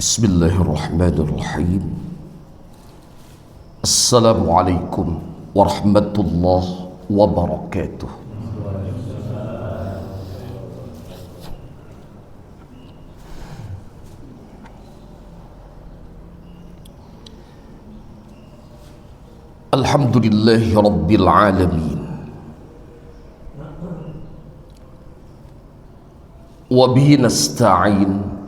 Bismillahirrahmanirrahim. Assalamualaikum warahmatullahi wabarakatuh. Alhamdulillahi rabbil alamin. Wa bihi nasta'in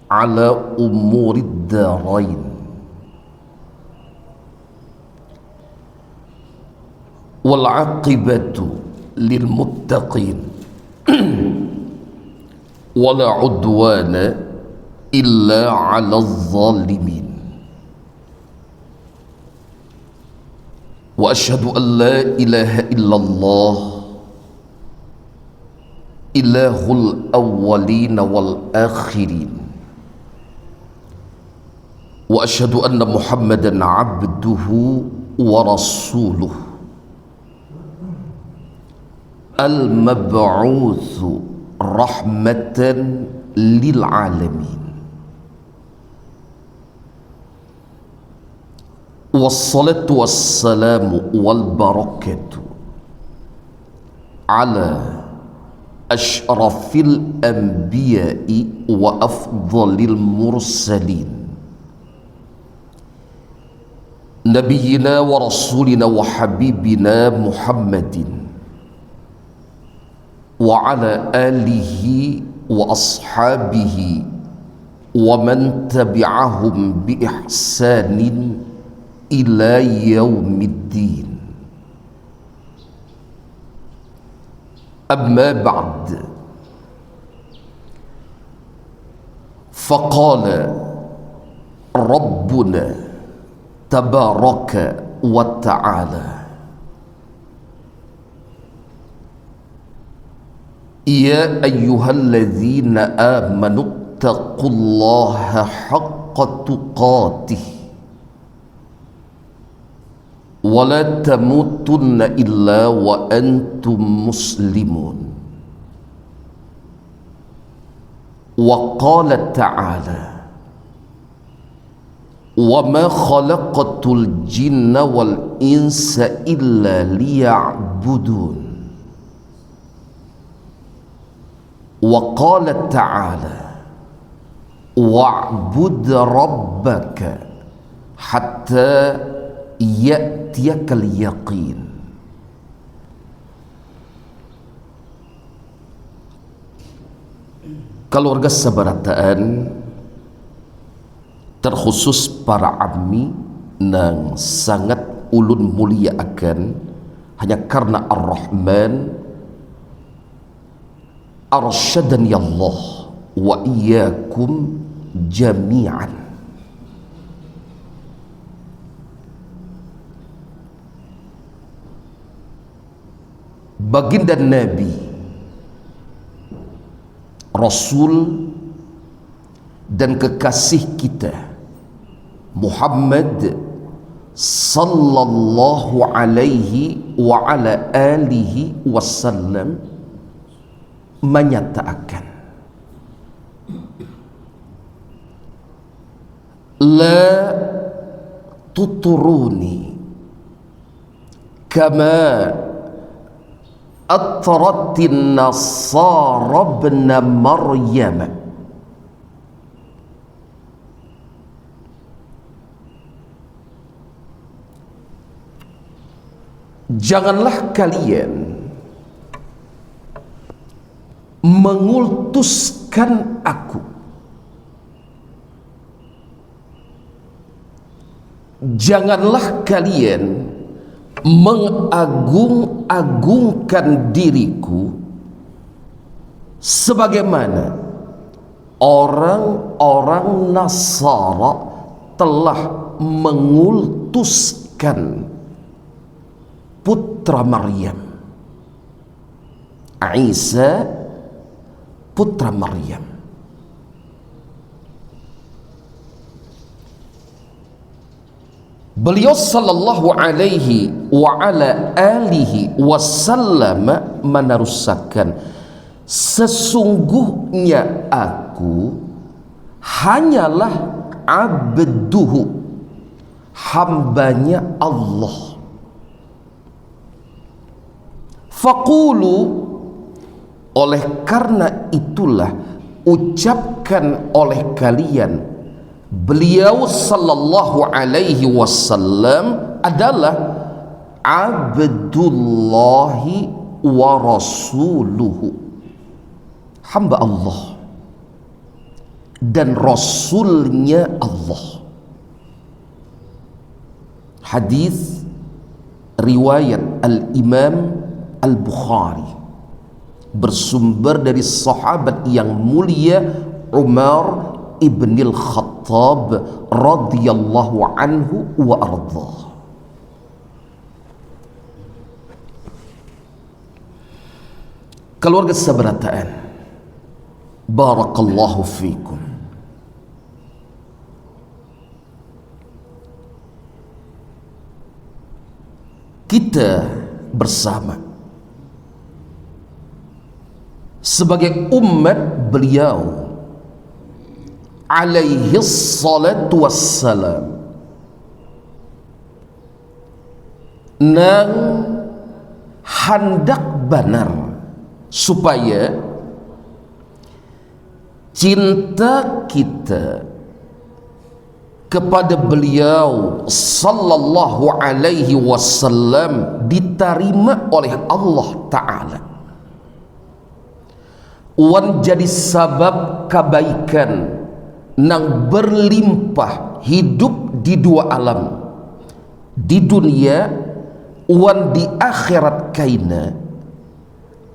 ala umurid darain. Wal aqibatu lil muttaqin. Wala udwana illa ala zalimin. Wa ashhadu an la ilaha illallah ilahul awwalin wal akhirin. Wa asyhadu anna Muhammadan abduhu wa rasuluh al-mab'utsu rahmatan lil alamin. Wassalatu wassalamu wal barakatu ala asyrafil anbiya'i wa afdhalil mursalin Nabiyyina wa rasulina wa habibina Muhammadin wa ala alihi wa ashabihi wa man tabi'ahum bi ihsanin ila yaumiddin. Amma ba'd. Faqala Rabbuna tabaraka wa ta'ala, ya ayyuhalladzina amanu taqullaha haqqa tuqatih wa la tamutunna illa wa antum muslimun. Wa qala ta'ala, wa ma khalaqatul jinna wal insa illa liya'budun. Wa qala ta'ala, wa'bud rabbaka hatta ya'tiyakal yaqin. Keluarga sabarataan, terkhusus para ammi nang sangat ulun mulia akan hanya karena Ar-Rahman arsyadani Allah wa iyyakum jami'an. Baginda Nabi, Rasul dan kekasih kita Muhammad sallallahu alaihi wa ala alihi wasallam menyatakan, la tuturuni kama atratin nasara ibn Maryam. Janganlah kalian mengultuskan aku, janganlah kalian mengagung-agungkan diriku sebagaimana orang-orang Nasara telah mengultuskan putra Maryam, Isa putra Maryam. Beliau sallallahu alaihi wa ala alihi wasallam meneruskan, sesungguhnya aku hanyalah abduhu, hambanya Allah. Faqulu, oleh karena itulah ucapkan oleh kalian, beliau sallallahu alaihi wasallam adalah abdullahi wa rasuluhu, hamba Allah dan rasulnya Allah. Hadis riwayat Al-Imam Al-Bukhari, bersumber dari sahabat yang mulia Umar ibn al-Khattab radhiyallahu anhu wa ardhah. Keluarga seberataan, barakallahu fikum. Kita bersama sebagai umat beliau alaihi salatu wassalam nang hendak benar supaya cinta kita kepada beliau sallallahu alaihi wasallam diterima oleh Allah Ta'ala, wan jadi sabab kebaikan nang berlimpah hidup di dua alam, di dunia wan di akhirat kaina.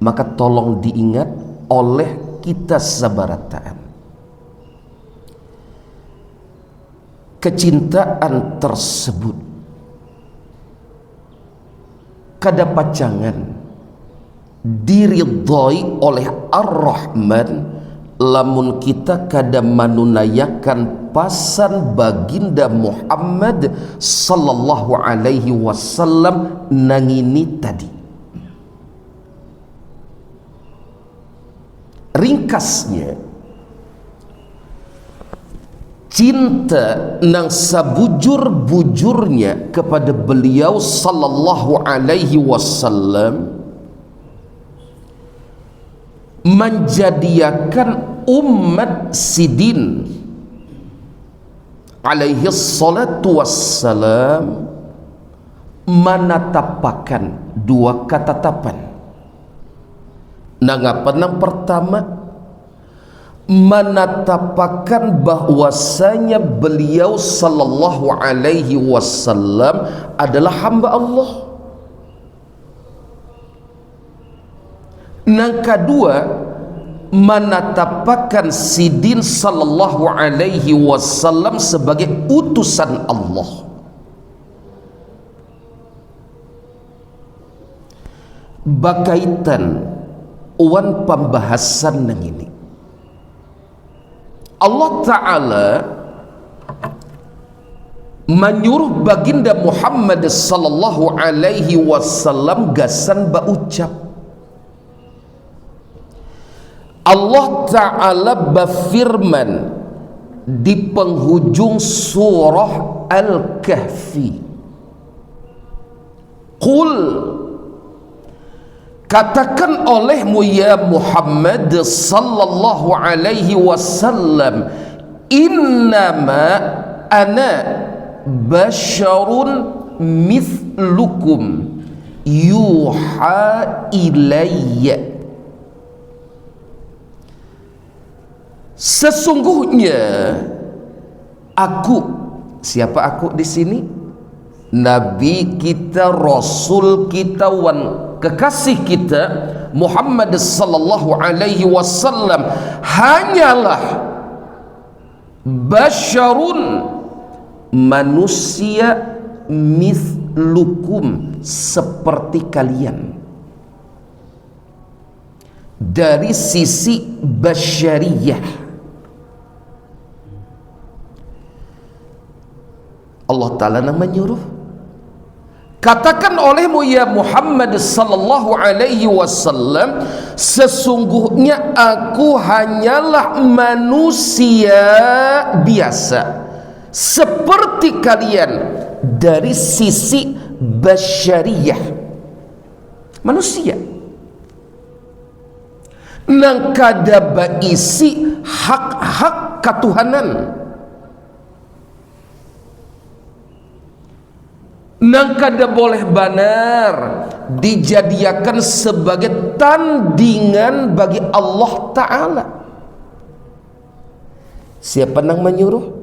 Maka tolong diingat oleh kita sabarataan, kecintaan tersebut kada pacangan diridhai oleh Ar-Rahman lamun kita kada manunayakan pasan baginda Muhammad sallallahu alaihi wasallam nangini tadi. Ringkasnya, cinta nang sabujur-bujurnya kepada beliau sallallahu alaihi wasallam menjadikan umat sidin alaihi salatu wassalam menatapakan dua ketetapan. Nang pertama, menatapakan bahwasanya beliau sallallahu alaihi wasallam adalah hamba Allah. Nang kedua, menatapakan sidin sallallahu alaihi wasallam sebagai utusan Allah. Berkaitan wan pembahasan nang ini, Allah Ta'ala menyuruh baginda Muhammad sallallahu alaihi wasallam gasan baucap. Allah Ta'ala berfirman di penghujung surah Al-Kahfi, Qul, katakan olehmu ya Muhammad sallallahu alaihi wasallam, innama ana basyarun mithlukum yuha ilayya. Sesungguhnya aku, siapa aku di sini? Nabi kita, Rasul kita, wan kekasih kita Muhammad sallallahu alaihi wasallam hanyalah basyarun, manusia mithlukum, seperti kalian. Dari sisi basyariyah, Allah Ta'ala menyuruh katakan olehmu ya Muhammad sallallahu alaihi wasallam, sesungguhnya aku hanyalah manusia biasa seperti kalian dari sisi basyariyah, manusia nang kada baisi hak-hak katuhanan, nang kada boleh benar dijadikan sebagai tandingan bagi Allah Ta'ala. Siapa nang menyuruh?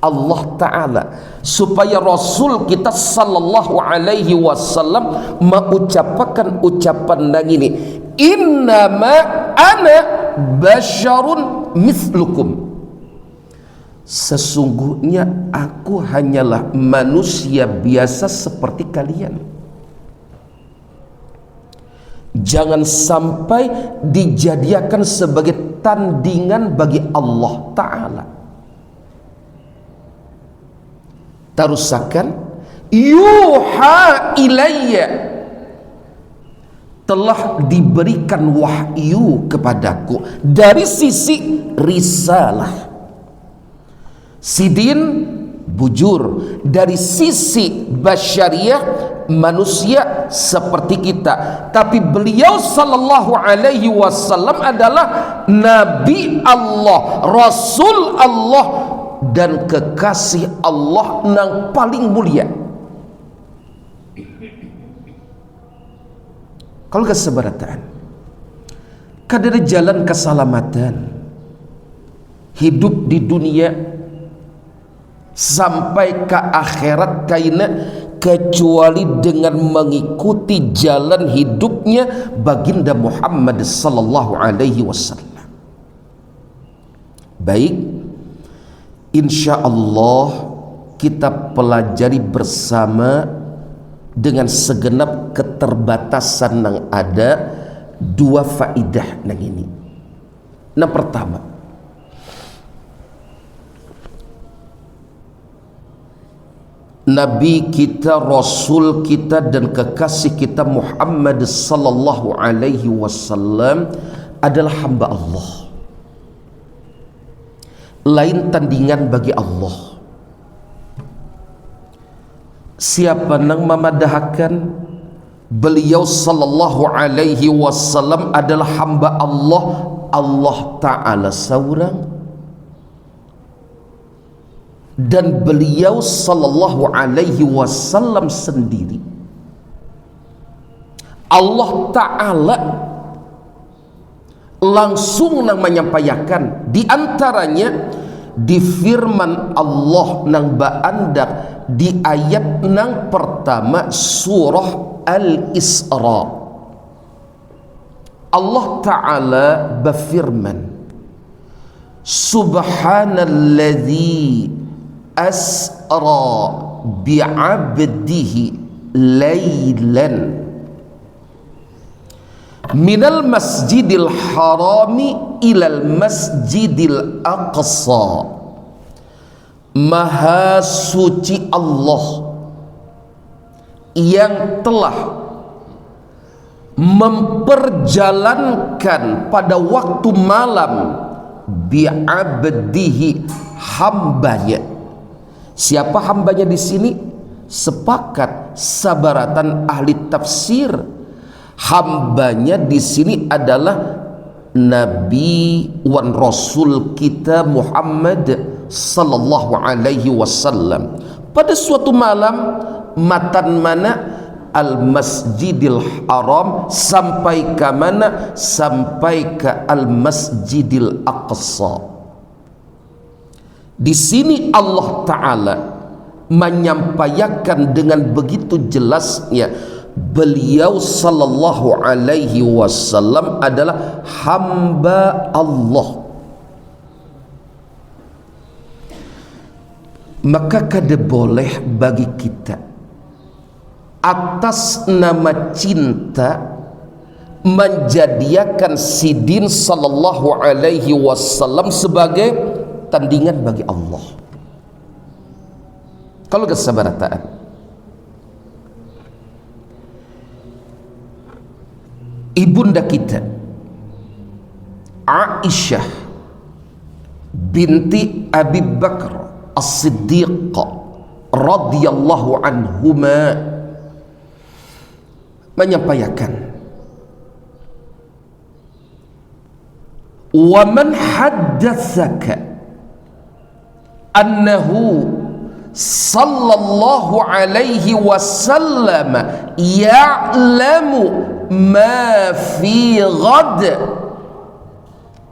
Allah Ta'ala, supaya Rasul kita sallallahu alaihi wasallam mengucapkan ucapan nang ini, innama ana basyarun mislukum, sesungguhnya aku hanyalah manusia biasa seperti kalian. Jangan sampai dijadikan sebagai tandingan bagi Allah Ta'ala. Terusakan, yuha ilayya, telah diberikan wahyu kepadaku dari sisi risalah. Sidin bujur, dari sisi basyariah manusia seperti kita, tapi beliau sallallahu alaihi wasallam adalah nabi Allah, rasul Allah, dan kekasih Allah yang paling mulia. Kalau keseberatan kadar jalan keselamatan hidup di dunia sampai ke akhirat kaina kecuali dengan mengikuti jalan hidupnya baginda Muhammad sallallahu alaihi wasallam. Baik, insya Allah kita pelajari bersama dengan segenap keterbatasan yang ada dua faidah yang ini. Yang pertama, Nabi kita, Rasul kita, dan kekasih kita Muhammad sallallahu alaihi wasallam adalah hamba Allah, lain tandingan bagi Allah. Siapa yang memadahkan beliau sallallahu alaihi wasallam adalah hamba Allah, Allah Ta'ala seorang, dan beliau sallallahu alaihi wasallam sendiri Allah Ta'ala langsung nang menyampaikan di antaranya di firman Allah nang baandak di ayat nang pertama surah Al-Isra. Allah Ta'ala berfirman, subhanalladzi asra bi'abdihi laylan minal masjidil harami ilal masjidil aqsa. Maha suci Allah yang telah memperjalankan pada waktu malam bi'abdihi, hambanya. Siapa hambanya di sini? Sepakat sabaratan ahli tafsir, hambanya di sini adalah Nabi wan Rasul kita Muhammad sallallahu alaihi wasallam. Pada suatu malam matan mana Al-Masjidil Haram sampai ke mana? Sampai ke Al-Masjidil Aqsa. Di sini Allah Ta'ala menyampaikan dengan begitu jelasnya beliau sallallahu alaihi wasallam adalah hamba Allah. Maka kada boleh bagi kita atas nama cinta menjadikan sidin sallallahu alaihi wasallam sebagai tandingan bagi Allah. Kalau kesabaratan ibunda kita Aisyah binti Abi Bakar As-Siddiq radhiyallahu anhuma menyampaikan, wa man haddatsaka annahu sallallahu alaihi wasallam ya'lamu ma fi ghad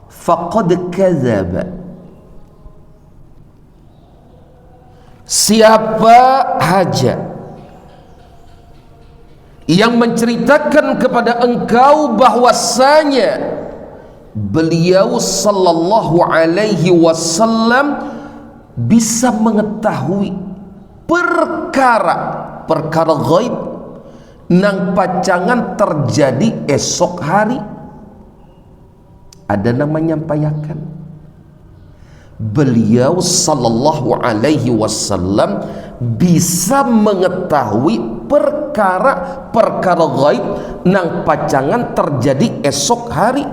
faqad kadzaba. Siapa haja yang menceritakan kepada engkau bahwasanya beliau sallallahu alaihi wasallam bisa mengetahui perkara ghaib nang pacangan terjadi esok hari. Ada yang menyampaikan beliau sallallahu alaihi wasallam bisa mengetahui perkara ghaib nang pacangan terjadi esok hari.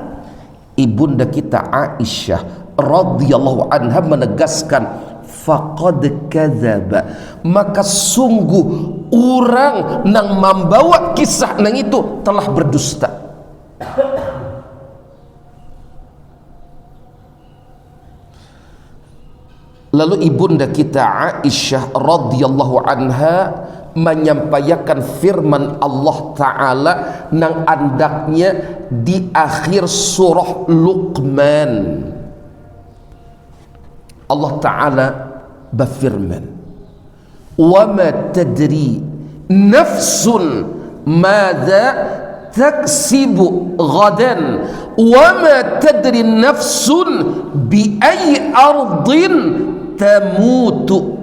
Ibunda kita Aisyah radhiyallahu anha menegaskan, faqad kadzaba, maka sungguh orang nang membawa kisah nang itu telah berdusta. Lalu ibunda kita Aisyah radhiyallahu anha menyampaikan firman Allah Ta'ala nang andaknya di akhir surah Luqman. Allah Ta'ala berfirman, wa ma tadri nafsun madza taksibu ghadan wa ma tadri nafsun bi ayyi ardin tamutu.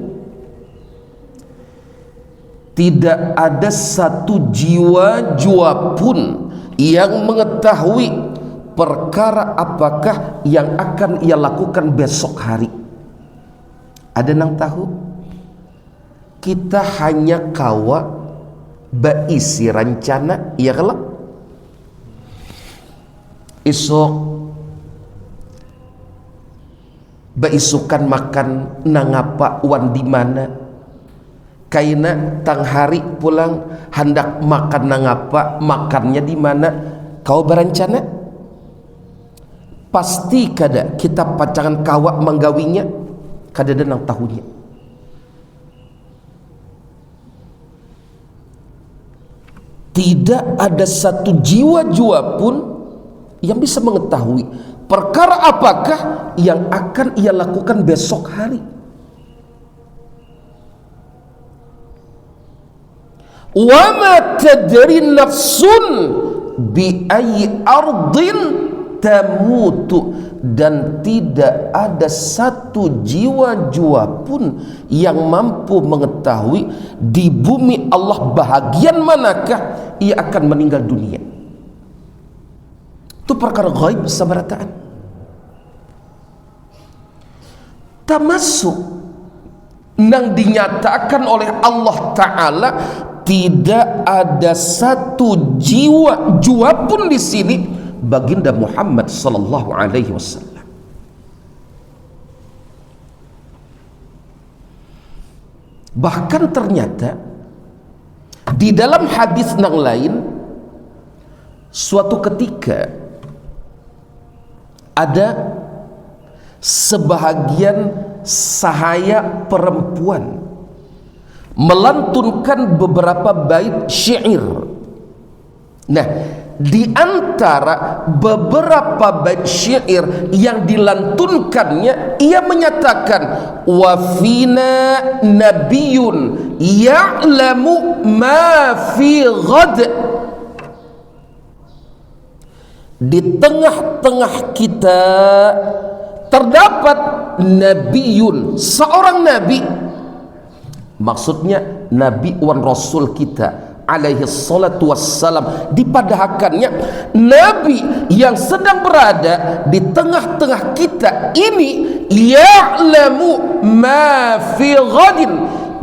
Tidak ada satu jiwa pun yang mengetahui perkara apakah yang akan ia lakukan besok hari. Ada yang tahu? Kita hanya kawa baisi rencana, ya kalau esok baisukan makan nangapa wan di mana, kaina tang hari pulang hendak makan nangapa, makannya di mana, kau berencana? Pasti kada kita pacangan kawa menggawinya, kada ada nang tahunya. Tidak ada satu jiwa pun yang bisa mengetahui perkara apakah yang akan ia lakukan besok hari. Wa ma tadri nafsun bi ayyi ardin tamutu, dan tidak ada satu jiwa pun yang mampu mengetahui di bumi Allah bahagian manakah ia akan meninggal dunia. Itu perkara ghaib sabarataan. Termasuk nang dinyatakan oleh Allah Ta'ala, tidak ada satu jiwa pun di sini baginda Muhammad sallallahu alaihi wasallam. Bahkan ternyata di dalam hadis yang lain, suatu ketika ada sebahagian sahaya perempuan melantunkan beberapa bait syair. Nah, di antara beberapa bait syair yang dilantunkannya, ia menyatakan, wa fina nabiyyun ya'lamu ma fi ghad. Di tengah-tengah kita terdapat nabiyyun, seorang nabi. Maksudnya nabi wan rasul kita alaihi salatu wassalam, dipadahkannya nabi yang sedang berada di tengah-tengah kita ini, ya'lamu ma fi ghadin,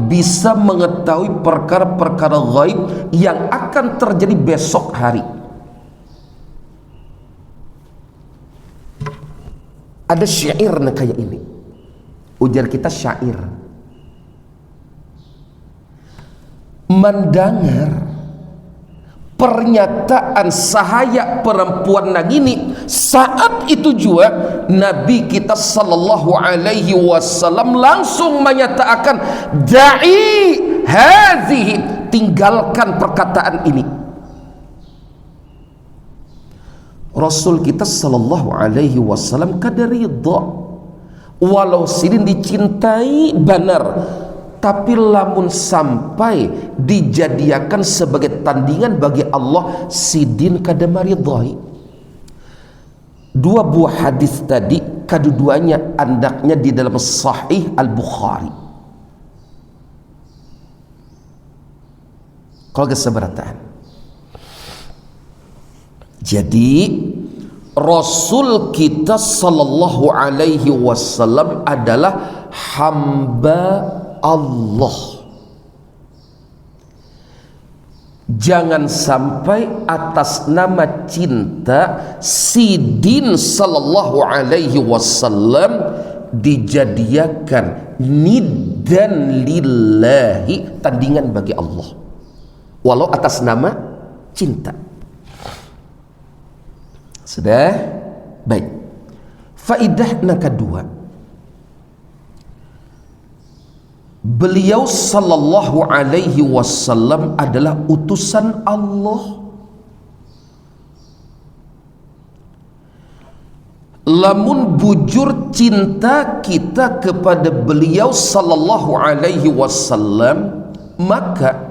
bisa mengetahui perkara-perkara ghaib yang akan terjadi besok hari. Ada syair kayak ini. Ujar kita syair. Mendengar pernyataan sahaya perempuan nagini, saat itu juga Nabi kita sallallahu alaihi wasallam langsung menyatakan, da'i hadhihi, tinggalkan perkataan ini. Rasul kita sallallahu alaihi wasallam kada ridha, walau sidin dicintai benar, tapi lamun sampai dijadikan sebagai tandingan bagi Allah, sidin kada maridhai. Dua buah hadis tadi, kedua-duanya andaknya di dalam Sahih Al-Bukhari. Kalau keseberatan. Jadi Rasul kita sallallahu alaihi wasallam adalah hamba Allah. Jangan sampai atas nama cinta sidin sallallahu alaihi wasallam dijadikan niddan lillahi, tandingan bagi Allah, walau atas nama cinta. Sudah? Baik. Faidah yang kedua, beliau sallallahu alaihi wasallam adalah utusan Allah. Lamun bujur cinta kita kepada beliau sallallahu alaihi wasallam, maka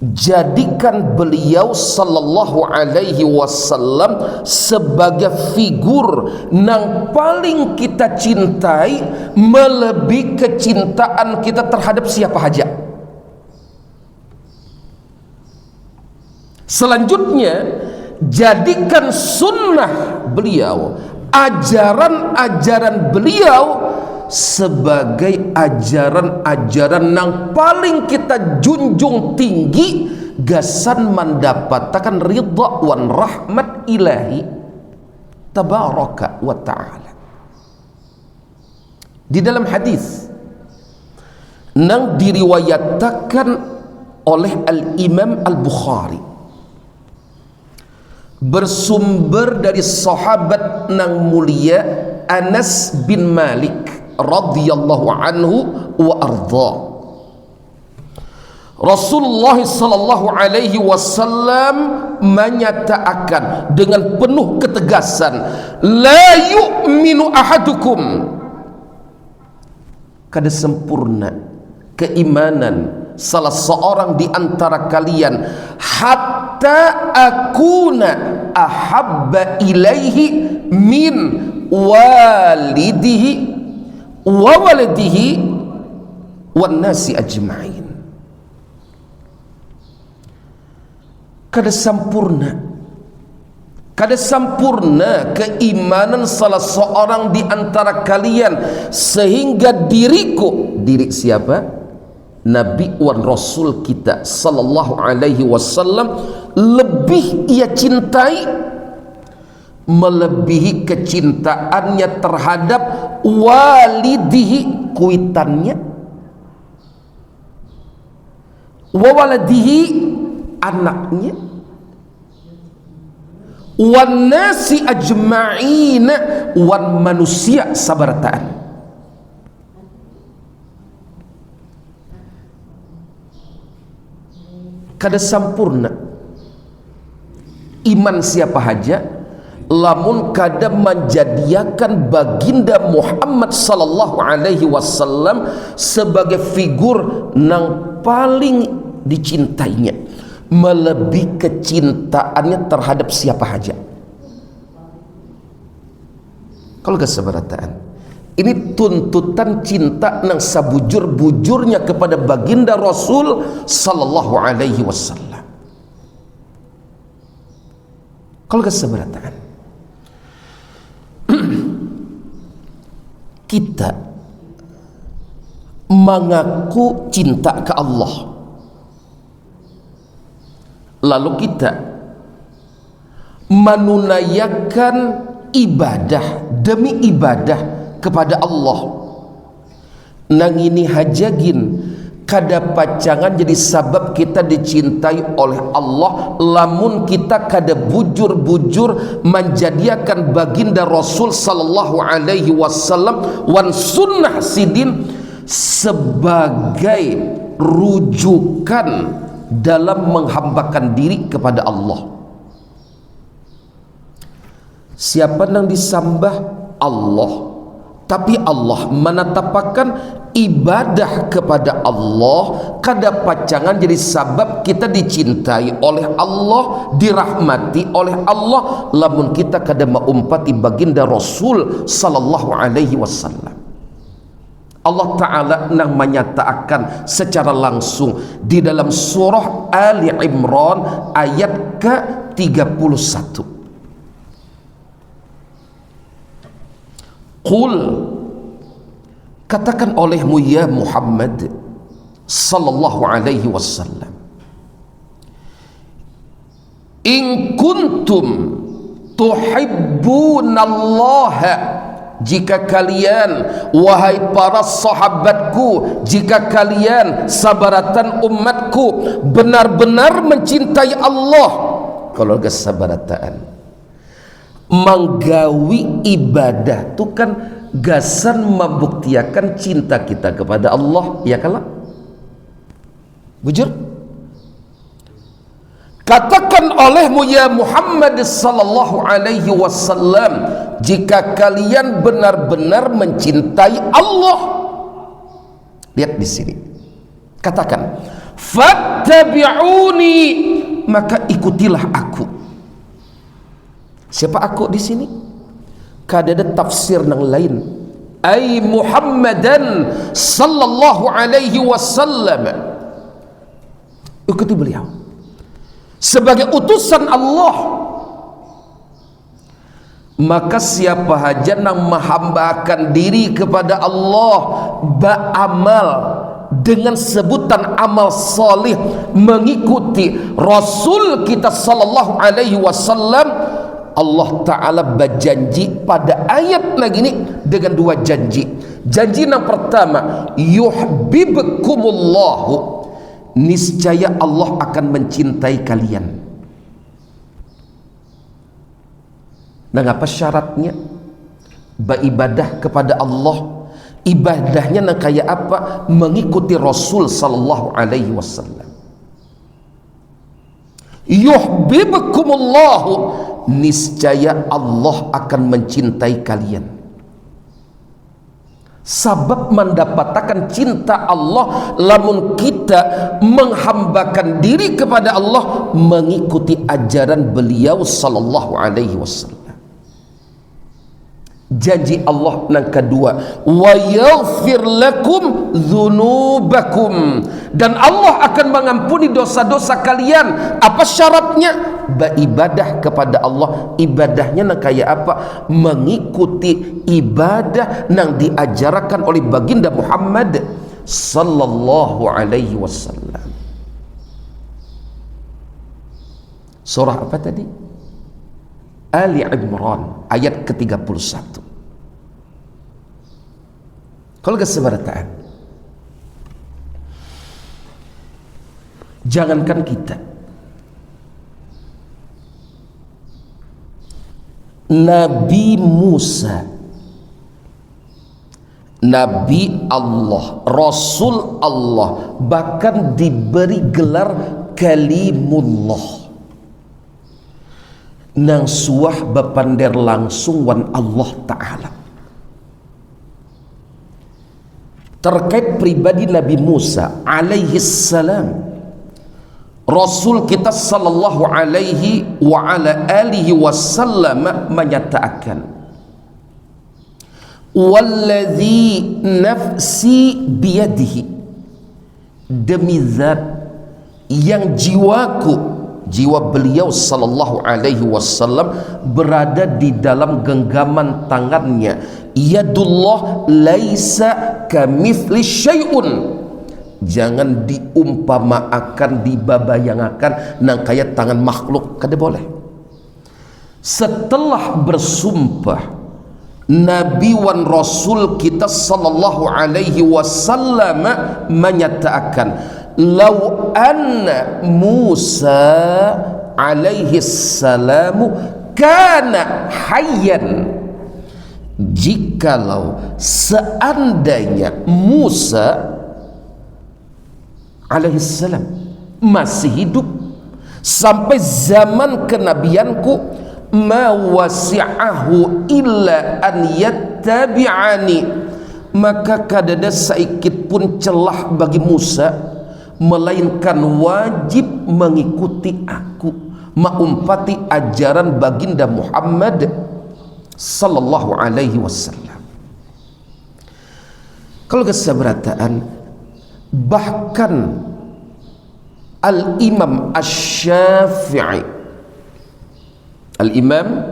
jadikan beliau sallallahu alaihi wasallam sebagai figur yang paling kita cintai, melebihi kecintaan kita terhadap siapa saja. Selanjutnya, jadikan sunnah beliau, ajaran-ajaran beliau sebagai ajaran-ajaran yang paling kita junjung tinggi, gasan mendapatkan ridha wan rahmat ilahi tabaraka wa ta'ala. Di dalam hadis yang diriwayatkan oleh Al-Imam Al-Bukhari, bersumber dari sahabat yang mulia Anas bin Malik radhiyallahu anhu wa arda. Rasulullah sallallahu alaihi wasallam menyatakan dengan penuh ketegasan, la yu'minu ahadukum, kada sempurna keimanan salah seorang di antara kalian hatta akuna ahabba ilaihi min walidihi wa waladihi wan nasi ajma'in. Kada sempurna keimanan salah seorang di antara kalian sehingga diri siapa? Nabi wan Rasul kita sallallahu alaihi wasallam lebih ia cintai, melebihi kecintaannya terhadap walidihi, kuitannya, wa waladihi, anaknya, wan nasi ajma'in, wan manusia sabartaan. Kada sempurna iman siapa saja lamun kada menjadikan baginda Muhammad sallallahu alaihi wasallam sebagai figur yang paling dicintainya, melebihi kecintaannya terhadap siapa saja. Kalau keseberatan, ini tuntutan cinta yang sabujur-bujurnya kepada baginda Rasul sallallahu alaihi wasallam. Kalau keseberatan, kita mengaku cinta ke Allah, lalu kita menunaikan ibadah demi ibadah kepada Allah, nang ini hajagin kada pacangan jadi sabab kita dicintai oleh Allah lamun kita kada bujur-bujur menjadikan baginda Rasul sallallahu alaihi wasallam wan sunnah sidin sebagai rujukan dalam menghambakan diri kepada Allah. Siapa yang disambah? Allah. Tapi Allah menetapkan ibadah kepada Allah kada pacangan jadi sabab kita dicintai oleh Allah, dirahmati oleh Allah lamun kita kada maumpati baginda Rasul sallallahu alaihi wasallam. Allah Ta'ala nang menyatakan secara langsung di dalam surah Ali Imran ayat ke-31. Qul, katakan olehmu ya Muhammad sallallahu alaihi wasallam, in kuntum tuhibbunallaha, jika kalian wahai para sahabatku, jika kalian sabaratan umatku benar-benar mencintai Allah, kalau gak sabarataan menggawi ibadah itu kan gasan membuktiakan cinta kita kepada Allah, ya kalah bujur. Katakan olehmu ya Muhammad sallallahu alaihi wasallam, jika kalian benar-benar mencintai Allah, lihat di sini katakan fattabi'uni, maka ikutilah aku. Siapa aku di sini? Kada ada tafsir yang lain. Ai Muhammadan sallallahu alaihi wasallam. Ikuti beliau sebagai utusan Allah. Maka siapa haja yang menghambakan diri kepada Allah, beramal dengan sebutan amal salih, mengikuti Rasul kita sallallahu alaihi wasallam, Allah Ta'ala berjanji pada ayat lagi ini dengan dua janji. Janji yang pertama, yuhibbukumullahu, niscaya Allah akan mencintai kalian. Dan apa syaratnya? Beribadah kepada Allah. Ibadahnya nak kayak apa? Mengikuti Rasul sallallahu alaihi wasallam. Yuhibbukumullahu, niscaya Allah akan mencintai kalian. Sabab mendapatkan cinta Allah lamun kita menghambakan diri kepada Allah, mengikuti ajaran beliau sallallahu alaihi wasallam. Janji Allah yang kedua, wa yaghfir lakum dzunubakum, dan Allah akan mengampuni dosa-dosa kalian. Apa syaratnya? Beribadah kepada Allah. Ibadahnya nak kayak apa? Mengikuti ibadah yang diajarkan oleh baginda Muhammad sallallahu alaihi wasallam. Surah apa tadi? Ali Imran ayat ke-31. Kalau kesebarataan, jangankan kita, Nabi Musa, Nabi Allah, Rasul Allah, bahkan diberi gelar Kalimullah, nang suah bepander langsung wan Allah Ta'ala. Terkait pribadi Nabi Musa alaihi salam, Rasul kita sallallahu alaihi wa ala alihi wasallam menyatakan, walladzi nafsi biyadihi, demi zat yang jiwa beliau sallallahu alaihi wasallam berada di dalam genggaman tangannya, yadullah laisa kamitsli syai'un, jangan diumpamakan, dibabayangakan nang kayak tangan makhluk, kada boleh. setelah bersumpah Nabi wan Rasul kita sallallahu alaihi wasallam menyatakan, "Lau anna Musa alaihi salamu kana hayyan." Jikalau seandainya Musa alaihi salam masih hidup sampai zaman kenabianku, ma wasi'ahu illa an yattabi'ani, maka kadada saikit pun celah bagi Musa melainkan wajib mengikuti aku, maumpati ajaran baginda Muhammad sallallahu alaihi wasallam. Kalau kesabarataan, bahkan Al-Imam Asy-Syafi'i, Al-Imam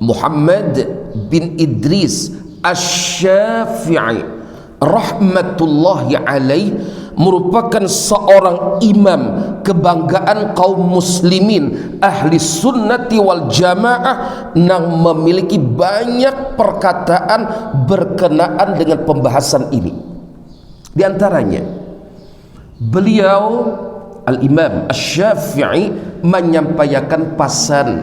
Muhammad bin Idris Asy-Syafi'i rahmatullahi alaih merupakan seorang imam kebanggaan kaum muslimin ahli sunnati wal jamaah yang memiliki banyak perkataan berkenaan dengan pembahasan ini. Di antaranya beliau Al-Imam Asy-Syafi'i menyampaikan pasan.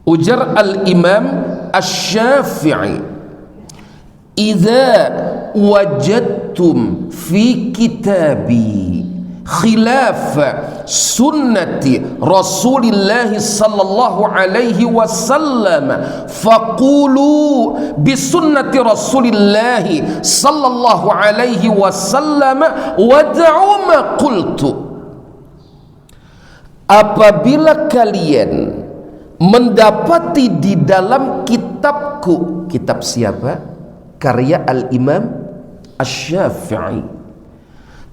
Ujar Al-Imam Asy-Syafi'i, "Idza wajadtum fi kitabi khilafa sunnati Rasulillah sallallahu alaihi wasallam faqulu bi sunnati Rasulillah sallallahu alaihi wasallam wad'u ma qultu." Apabila kalian mendapati di dalam kitabku, kitab siapa? Karya Al-Imam Asy-Syafi'i,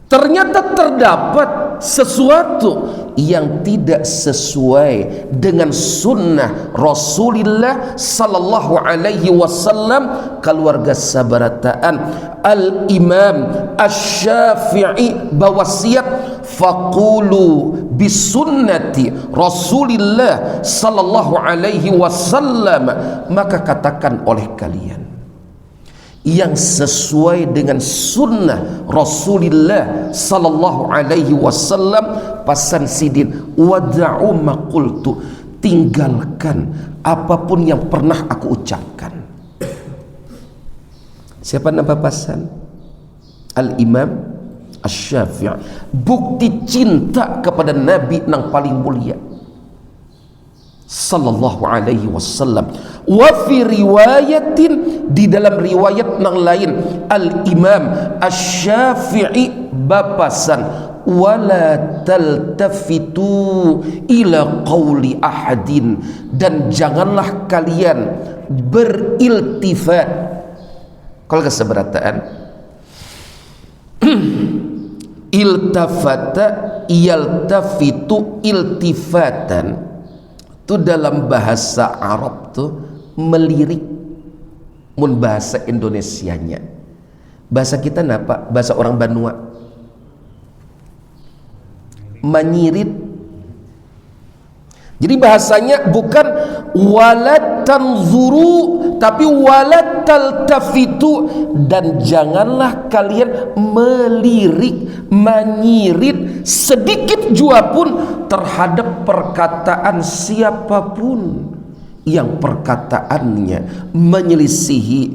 ternyata terdapat sesuatu yang tidak sesuai dengan sunnah Rasulullah sallallahu alaihi wasallam, keluarga sabarataan Al-Imam Asy-Syafi'i bawasiat, faqulu bisunnati Rasulillah sallallahu alaihi wasallam, maka katakan oleh kalian yang sesuai dengan sunnah Rasulullah sallallahu alaihi wasallam. Pasan sidin, wada'u ma qultu, tinggalkan apapun yang pernah aku ucapkan. Siapa nama pasan? Al-Imam Asy-Syafi'i. Bukti cinta kepada Nabi yang paling mulia sallallahu alaihi wasallam. Wa fi riwayatin, di dalam riwayat yang lain, Al-Imam Asy-Syafi'i bapasan, wala taltafitu ila qauli ahadin, dan janganlah kalian beriltifat. Kalau keseberataan iltafata yaltafitu iltifatan, itu dalam bahasa Arab tuh melirik. Mun bahasa Indonesianya, bahasa kita napa? Bahasa orang Banua, menyirit. Jadi bahasanya bukan walat tanzuru, tapi walat taltafitu, dan janganlah kalian melirik, menyirit sedikit jua pun terhadap perkataan siapapun yang perkataannya menyelisihi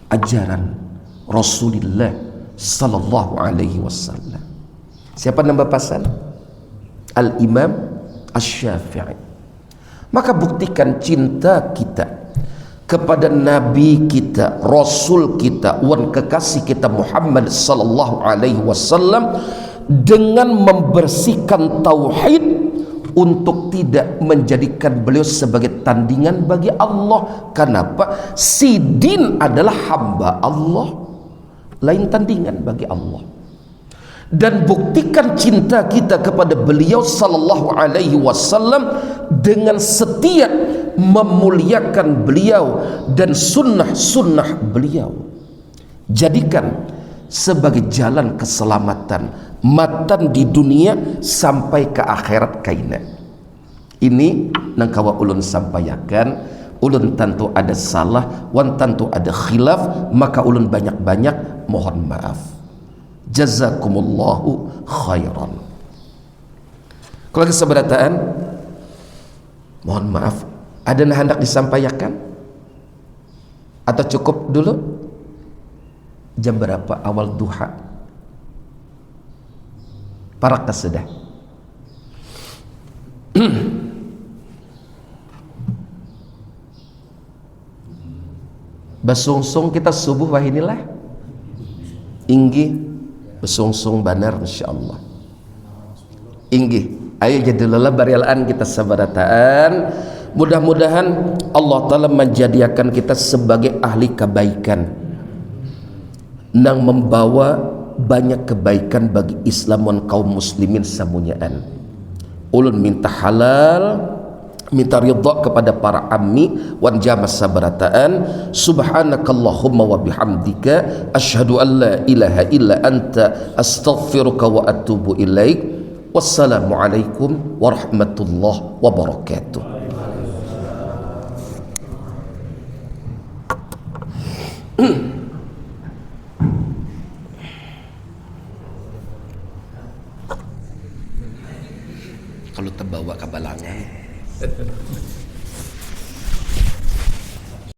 ajaran Rasulullah sallallahu alaihi wasallam. Siapa nama pasan? Al-Imam Asy-Syafi'i. Maka buktikan cinta kita kepada Nabi kita, Rasul kita, wan kekasih kita Muhammad sallallahu alaihi wasallam dengan membersihkan tauhid, untuk tidak menjadikan beliau sebagai tandingan bagi Allah. Kenapa? Si din adalah hamba Allah, lain tandingan bagi Allah. Dan buktikan cinta kita kepada beliau sallallahu alaihi wasallam dengan setia memuliakan beliau dan sunnah-sunnah beliau. Jadikan sebagai jalan keselamatan matan di dunia sampai ke akhirat kaina. Ini nang kawa ulun sampaikan, ulun tentu ada salah, wan tentu ada khilaf, maka ulun banyak-banyak mohon maaf. Jazakumullahu khairan. Kalau keseberataan, mohon maaf, ada yang hendak disampaikan? Atau cukup dulu? Jam berapa awal duha? Para kesedah. Besungsung kita subuh wah inilah inggi besungsung banar insyaallah inggi ayo jadi lelah barialaan kita sabarataan. Mudah-mudahan Allah Ta'ala menjadikan kita sebagai ahli kebaikan nang membawa banyak kebaikan bagi Islam dan kaum muslimin samunyaan. Ulun minta halal, minta ridha kepada para ammi wan jamaah sabarataan. Subhanakallahumma wa bihamdika asyhadu an la ilaha illa anta astaghfiruka wa atubu ilaik. Wassalamualaikum warahmatullahi wabarakatuh. Kalau terbawa ke balangan